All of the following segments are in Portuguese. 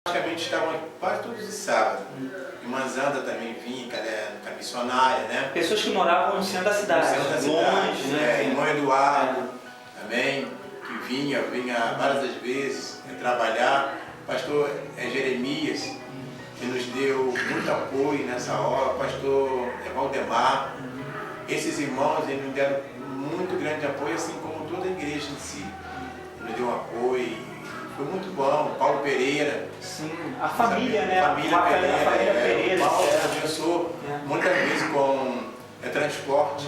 Praticamente estavam quase todos os sábados. Irmã Zanda também vinha, que é missionária, né? Pessoas que moravam no centro da cidade, longe, né? Irmão Eduardo também, que vinha várias vezes trabalhar. Pastor Jeremias, que nos deu muito apoio nessa hora. Pastor Valdemar. Esses irmãos, eles nos deram muito grande apoio, assim como toda a igreja em si. Nos deu um apoio. Foi muito bom. Paulo Pereira. Sim, a família, né? A família Pereira. O Paulo começou muitas vezes com transporte,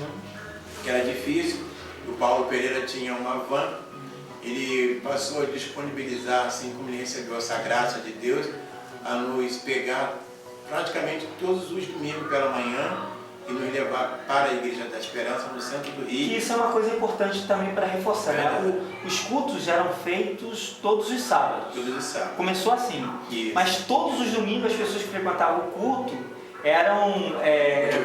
que era difícil. O Paulo Pereira tinha uma van. Ele passou a disponibilizar, assim como ele recebeu essa graça de Deus, a nos pegar praticamente todos os domingos pela manhã e nos levar para a Igreja da Esperança, no centro do Rio. E isso é uma coisa importante também para reforçar, né? Os cultos eram feitos todos os sábados. Todos os sábados. Começou assim. Isso. Mas todos os domingos as pessoas que frequentavam o culto eram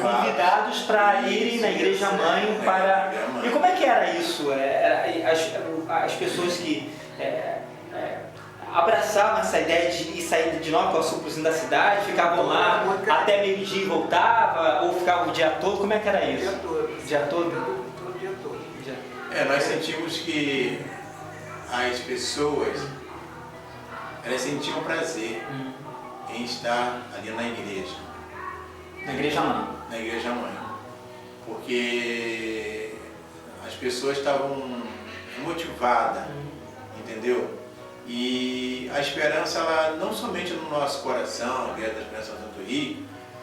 convidados para irem na igreja mãe para... E como é que era isso? As pessoas que abraçavam essa ideia de ir sair de Nova Iguaçu para o centro da cidade, ficavam lá até meio-dia e voltava, ou ficavam o dia todo? Como é que era isso? O dia todo. O dia todo? Nós sentimos que as pessoas, elas sentiam prazer em estar ali na igreja. Na igreja mãe. Na igreja mãe. Porque as pessoas estavam motivadas, entendeu? E a esperança, ela não somente no nosso coração, a Igreja da Esperança do Rio,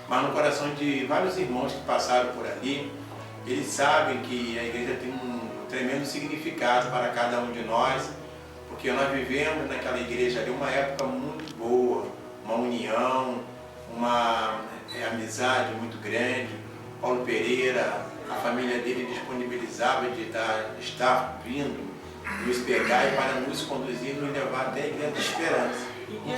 mas no coração de vários irmãos que passaram por ali. Eles sabem que a igreja tem um tremendo significado para cada um de nós, porque nós vivemos naquela igreja ali uma época muito boa, uma união, uma amizade muito grande. Paulo Pereira, a família dele disponibilizava de estar vindo nos pegar e para nos conduzir e nos levar até a Igreja da Esperança.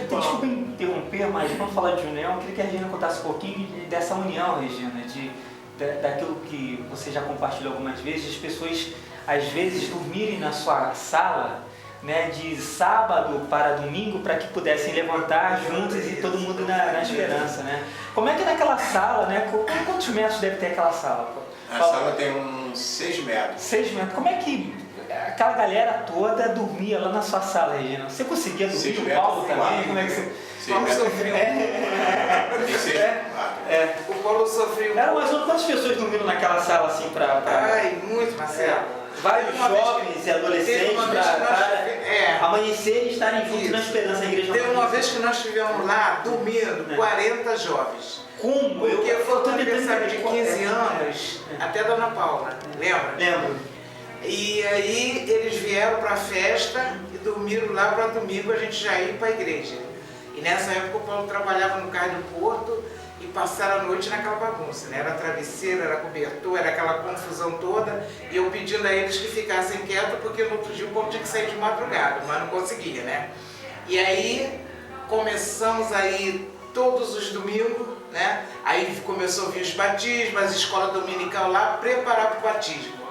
Desculpa interromper, mas vamos falar de união. Eu queria que a Regina contasse um pouquinho dessa união, Regina, daquilo que você já compartilhou algumas vezes, as pessoas às vezes dormirem na sua sala, né, de sábado para domingo, para que pudessem levantar juntos e todo mundo na esperança, né? Como é que naquela sala, né? Quantos metros deve ter aquela sala? A sala tem uns 6 metros. 6 metros. Como é que aquela galera toda dormia lá na sua sala, Regina? Você conseguia dormir? O Paulo também? Como é que você... Paulo sofreu. O Paulo sofreu. Eram mais ou menos quantas pessoas dormindo naquela sala assim para... Ai, muito, Marcelo. Vários jovens e adolescentes para amanhecer e estarem juntos na esperança da igreja. Teve uma vez que nós estivemos lá dormindo, 40 jovens. Como? Porque foi o aniversário de 15 anos, até a Dona Paula, lembra? Lembro. E aí eles vieram para a festa e dormiram lá para domingo a gente já ir para a igreja. E nessa época o Paulo trabalhava no Cais do Porto e passaram a noite naquela bagunça, né? Era travesseiro, era cobertor, era aquela confusão toda. E eu pedindo a eles que ficassem quietos porque no outro dia o Paulo tinha que sair de madrugada, mas não conseguia, né? E aí começamos aí todos os domingos, né? Aí começou a vir os batismos, as escolas dominical lá, preparar para o batismo.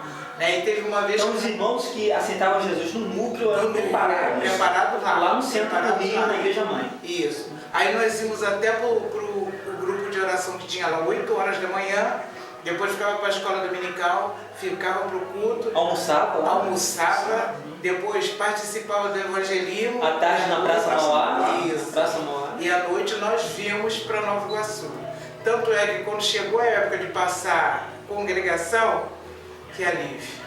E teve uma vez então os irmãos que aceitavam Jesus no núcleo eram preparados lá no centro do Rio, na igreja mãe. Isso. Aí nós íamos até para o grupo de oração que tinha lá 8 horas da manhã, depois ficava para a escola dominical, ficava para o culto, almoçava, depois participava do evangelismo. À tarde na Praça Mauá. Isso. Praça Mauá. E à noite nós viemos para Nova Iguaçu. Tanto é que quando chegou a época de passar congregação, que alívio.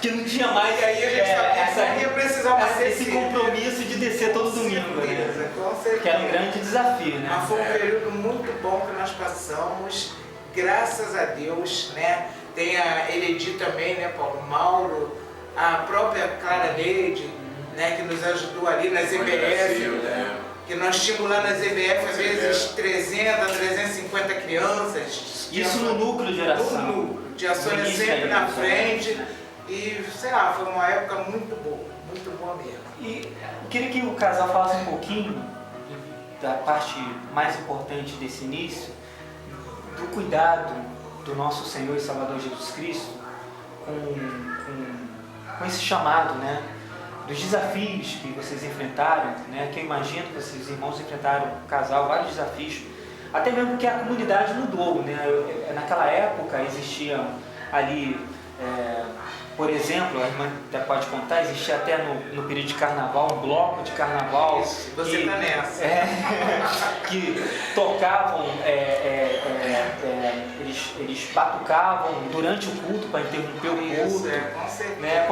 Que não tinha mais e aí a gente sabia que ia precisar esse compromisso de descer todo domingo, né? Com certeza. Que era um grande desafio, né? Mas foi um período muito bom que nós passamos, graças a Deus, né? Tem a Eledi também, né, Paulo Mauro, a própria Clara Neide, né, que nos ajudou ali nas EBF, que nós tínhamos lá nas EBF às vezes 300 a 350 crianças. Isso no núcleo de oração. No núcleo. Tia Sônia sempre na frente e, sei lá, foi uma época muito boa mesmo. E eu queria que o casal falasse um pouquinho da parte mais importante desse início, do cuidado do nosso Senhor e Salvador Jesus Cristo com esse chamado, né? dos desafios que vocês enfrentaram, né? Que eu imagino que vocês, irmãos, enfrentaram, um casal, vários desafios, até mesmo porque a comunidade mudou, né? Naquela época existia ali, por exemplo, a irmã pode contar, existia até no período de carnaval, um bloco de carnaval. Isso, você está nessa. Que tocavam, eles batucavam durante o culto para interromper o culto. Isso, com certeza. Né?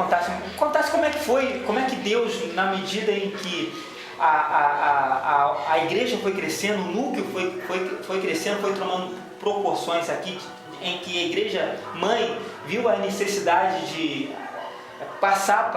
Contasse como é que foi, como é que Deus, na medida em que a igreja foi crescendo, o núcleo foi crescendo, foi tomando proporções aqui, em que a igreja mãe viu a necessidade de passar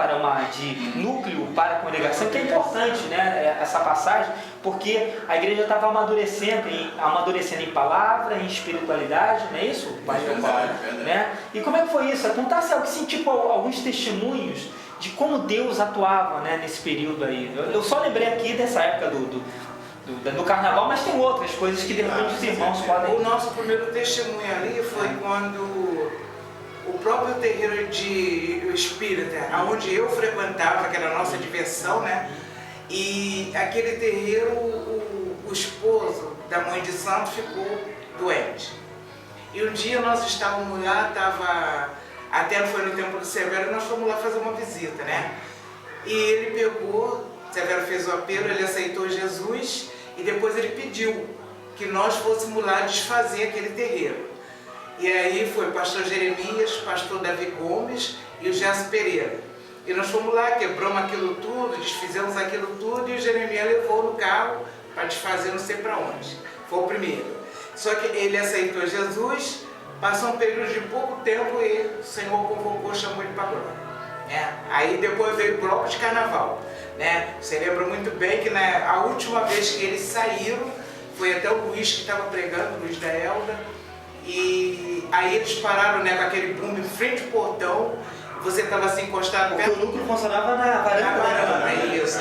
de núcleo para a congregação, que é importante, né, essa passagem, porque a igreja estava amadurecendo em palavra, em espiritualidade, não é isso, pastor Paulo? Né? E como é que foi isso? Contasse alguns testemunhos de como Deus atuava, né, nesse período aí. Eu só lembrei aqui dessa época do carnaval, mas tem outras coisas que de repente os irmãos podem... O nosso primeiro testemunho ali foi quando o próprio terreiro de espírita, onde eu frequentava, que era a nossa diversão, né? E aquele terreiro, o esposo da mãe de santo ficou doente. E um dia nós estávamos lá, até foi no tempo do Severo, nós fomos lá fazer uma visita, né? E ele pegou, Severo fez o apelo, ele aceitou Jesus e depois ele pediu que nós fôssemos lá desfazer aquele terreiro. E aí foi o pastor Jeremias, pastor Davi Gomes e o Gerson Pereira. E nós fomos lá, quebramos aquilo tudo, desfizemos aquilo tudo e o Jeremias levou no carro para desfazer não sei para onde. Foi o primeiro. Só que ele aceitou Jesus, passou um período de pouco tempo e o Senhor convocou, chamou ele para a glória. Aí depois veio o bloco de carnaval. Né? Você lembra muito bem que a última vez que eles saíram, foi até o Luiz que estava pregando, o Luiz da Elda. E aí eles pararam, né, com aquele boom em frente ao portão, você estava assim encostado perto. Porque o núcleo funcionava na varanda. Isso.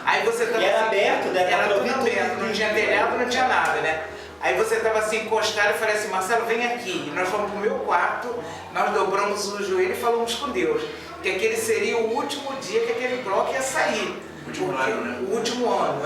Aí você estava. E era assim, aberto, né? Era tudo aberto, não tinha telhado, não tinha nada, né? Aí você estava assim encostado e falei assim, Marcelo, vem aqui. E nós fomos para o meu quarto, nós dobramos o joelho e falamos com Deus que aquele seria o último dia que aquele bloco ia sair. O último ano, né? O último ano,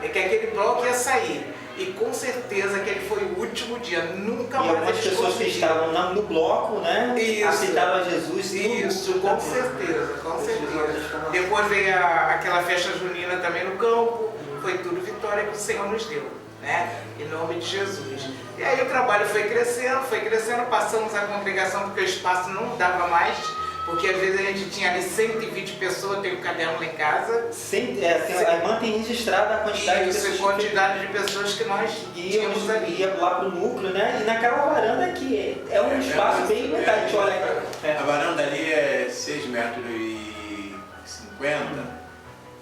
que aquele bloco ia sair. E com certeza que ele foi o último dia, nunca mais. E algumas pessoas que estavam no bloco, né? Isso. Aceitavam Jesus. Isso, com certeza, com certeza. Depois veio aquela festa junina também no campo, foi tudo vitória que o Senhor nos deu, né? Em nome de Jesus. E aí o trabalho foi crescendo, passamos a congregação porque o espaço não dava mais. Porque às vezes a gente tinha ali 120 pessoas, tem um caderno lá em casa. A irmã tem registrado a quantidade de pessoas. Quantidade de pessoas que nós tínhamos ali. Ia lá para o núcleo, né? E naquela varanda que é um espaço bem limitado. A gente olha. A varanda ali é 6,50 metros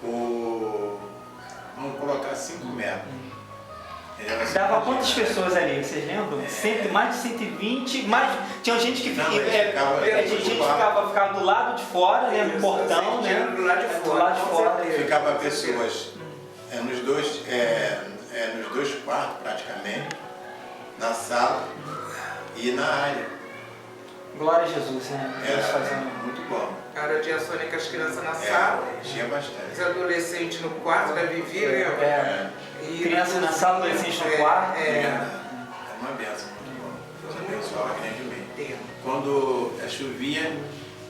por, vamos colocar 5 metros. Dava quantas pessoas ali, vocês lembram? Mais de 120, tinha gente que ficava do lado de fora, né, no portão, né? Do lado de fora. Ficava pessoas nos dois quartos praticamente, na sala e na área. Glória a Jesus, né? Era muito bom. Era dia Sônia com as crianças na sala. Tinha bastante. Os adolescentes no quarto da Vivi, lembra? Criança na sala, adolescente no quarto. É uma benção, muito bom. Deus abençoava grandemente. Quando chovia,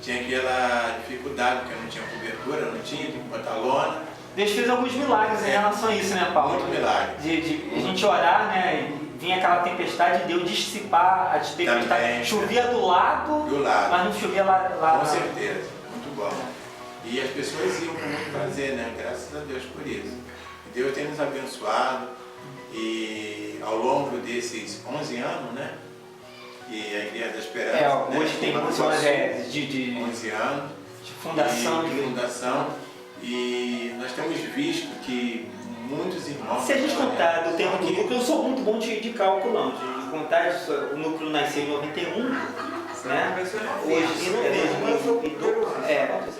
tinha aquela dificuldade, porque não tinha cobertura, não tinha que botar lona. Deus fez alguns milagres em relação a isso, né, Paulo? Muito milagre. De a gente orar, né? Vinha aquela tempestade e Deus dissipar a tempestade. Também, chovia do lado, mas não chovia lá. Com certeza, muito bom. E as pessoas iam com muito prazer, né? Graças a Deus por isso. Deus tem nos abençoado e ao longo desses 11 anos, né? E a Igreja da Esperança. Hoje tem 11 anos de 11 anos de fundação. De fundação. E nós temos visto que muitos irmãos. Se a gente contar do tempo do núcleo, eu sou muito bom de cálculo, não. De contar, o núcleo nasceu em 91, né? Hoje em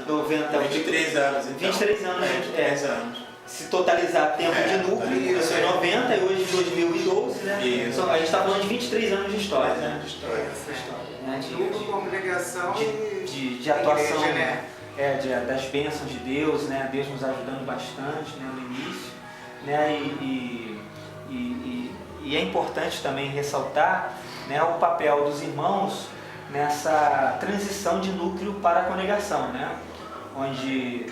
90. 23 anos, então. 23 anos, 23 anos. Se totalizar tempo de núcleo, começou em 90 e hoje em 2012, né? Isso. A gente está falando de 23 anos de história, né? De história. Núcleo, congregação de atuação. Igreja, né? das bênçãos de Deus, né? Deus nos ajudando bastante, né? No início, né? E é importante também ressaltar, né, o papel dos irmãos nessa transição de núcleo para a congregação, né? Onde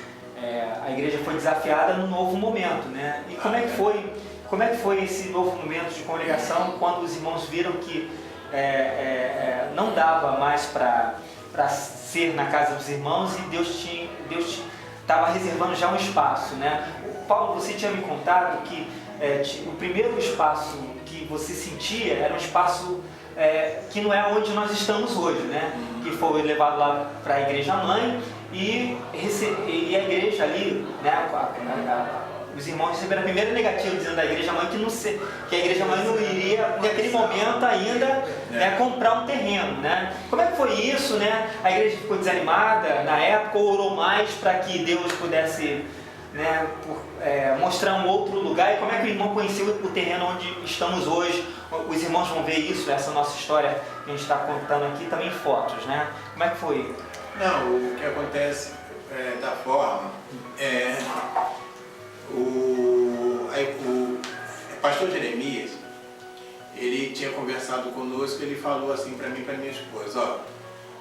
a igreja foi desafiada num novo momento, né? E como é que foi esse novo momento de congregação quando os irmãos viram que não dava mais para ser na casa dos irmãos e Deus estava reservando já um espaço, né? Paulo, você tinha me contado que o primeiro espaço que você sentia era um espaço que não é onde nós estamos hoje, né? Que foi levado lá para a igreja mãe e a igreja ali, né? Os irmãos receberam a primeira negativa dizendo da igreja mãe que a igreja mãe não iria, naquele momento ainda, né, comprar um terreno, né? Como é que foi isso, né? A igreja ficou desanimada na época ou orou mais para que Deus pudesse, né, mostrar um outro lugar? E como é que o irmão conheceu o terreno onde estamos hoje? Os irmãos vão ver isso, essa nossa história que a gente está contando aqui, também em fotos, né? Como é que foi? Não, o que acontece da forma o pastor Jeremias, ele tinha conversado conosco, ele falou assim para mim e para minha esposa: ó,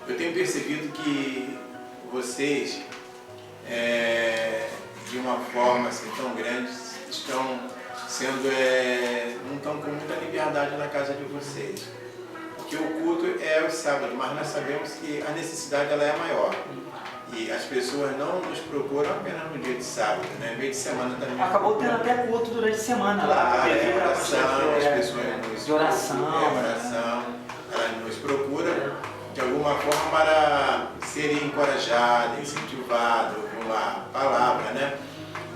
eu tenho percebido que vocês, de uma forma assim tão grande, estão sendo, não estão com muita liberdade na casa de vocês, porque o culto é o sábado, mas nós sabemos que a necessidade ela é maior. E as pessoas não nos procuram apenas no dia de sábado, né? Meio de semana também. Acabou tendo até culto durante a semana lá. Oração, as pessoas nos de oração. Oração. Elas nos procuram de alguma forma para serem encorajadas, incentivadas com a palavra, né?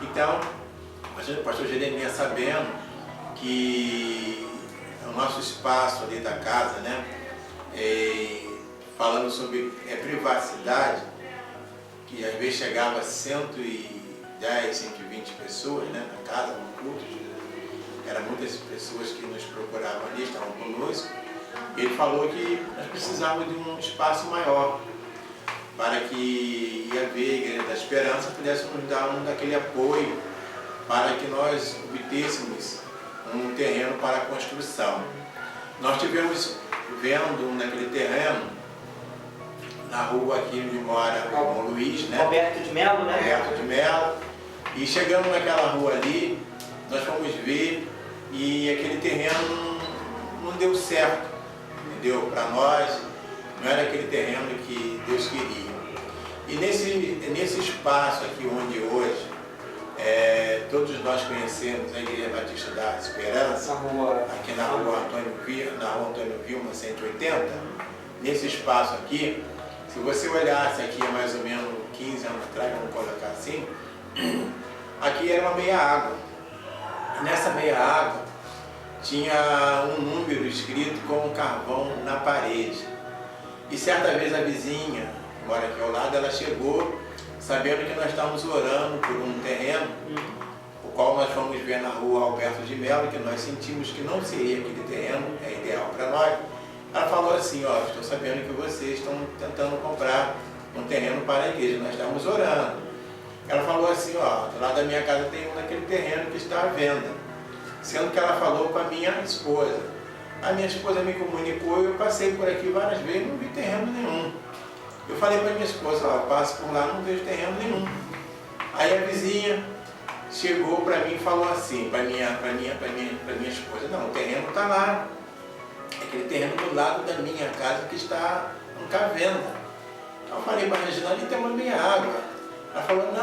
Então, o pastor Jeremias, sabendo que o nosso espaço ali da casa, né? Falando sobre privacidade, que às vezes chegava a 110, 120 pessoas, né, na casa, no culto. Eram muitas pessoas que nos procuravam ali, estavam conosco. Ele falou que nós precisávamos de um espaço maior para que a Igreja da Esperança pudesse nos dar daquele apoio para que nós obtêssemos um terreno para a construção. Nós tivemos vendo naquele terreno, na rua aqui onde mora o irmão Luiz, né? Roberto de Melo, né? Roberto de Melo. E chegando naquela rua ali, nós fomos ver e aquele terreno não deu certo, entendeu? Para nós, não era aquele terreno que Deus queria. E nesse espaço aqui onde hoje, todos nós conhecemos a Igreja Batista da Esperança, aqui na rua Antônio Vilma 180, nesse espaço aqui, se você olhasse aqui há mais ou menos 15 anos atrás, vamos colocar assim, aqui era uma meia água. Nessa meia água tinha um número escrito com um carvão na parede. E certa vez a vizinha, que mora aqui ao lado, ela chegou sabendo que nós estávamos orando por um terreno, o qual nós fomos ver na rua Alberto de Melo, que nós sentimos que não seria aquele terreno ideal para nós. Ela falou assim: ó, estou sabendo que vocês estão tentando comprar um terreno para a igreja, nós estamos orando. Ela falou assim: ó, do lado da minha casa tem daquele terreno que está à venda. Sendo que ela falou com a minha esposa. A minha esposa me comunicou, eu passei por aqui várias vezes e não vi terreno nenhum. Eu falei para minha esposa: ó, passo por lá, não vejo terreno nenhum. Aí a vizinha chegou para mim e falou assim, para minha esposa: não, o terreno está lá. Aquele terreno do lado da minha casa que está à venda. Eu falei para a Regina: ali tem uma meia água. Ela falou: não.